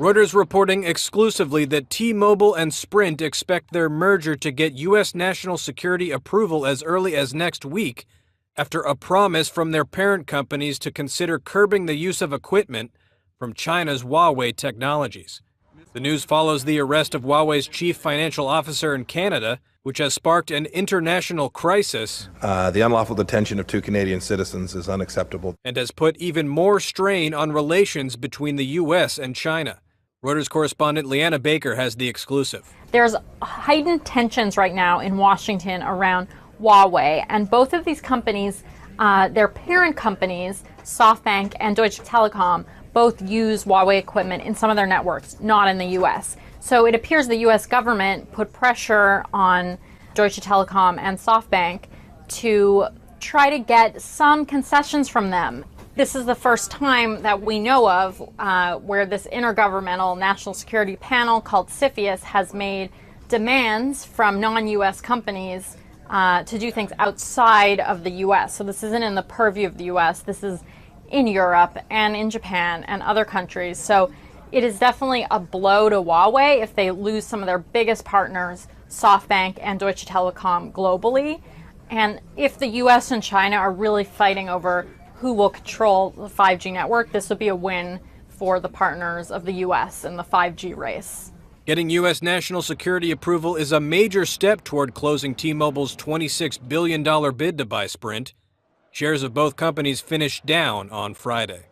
Reuters reporting exclusively that T-Mobile and Sprint expect their merger to get U.S. national security approval as early as next week, after a promise from their parent companies to consider curbing the use of equipment from China's Huawei technologies. The news follows the arrest of Huawei's chief financial officer in Canada, which has sparked an international crisis. The unlawful detention of 2 Canadian citizens is unacceptable And has put even more strain on relations between the U.S. and China. Reuters correspondent Leanna Baker has the exclusive. There's heightened tensions right now in Washington around Huawei, and both of these companies, their parent companies, SoftBank and Deutsche Telekom, both use Huawei equipment in some of their networks, not in the U.S. So it appears the U.S. government put pressure on Deutsche Telekom and SoftBank to try to get some concessions from them. This is the first time that we know of where this intergovernmental national security panel called CFIUS has made demands from non-U.S. companies to do things outside of the U.S. So this isn't in the purview of the U.S. This is in Europe and in Japan and other countries. So it is definitely a blow to Huawei if they lose some of their biggest partners, SoftBank and Deutsche Telekom globally. And if the U.S. and China are really fighting over who will control the 5G network, this would be a win for the partners of the U.S. in the 5G race. Getting U.S. national security approval is a major step toward closing T-Mobile's $26 billion bid to buy Sprint. Shares of both companies finished down on Friday.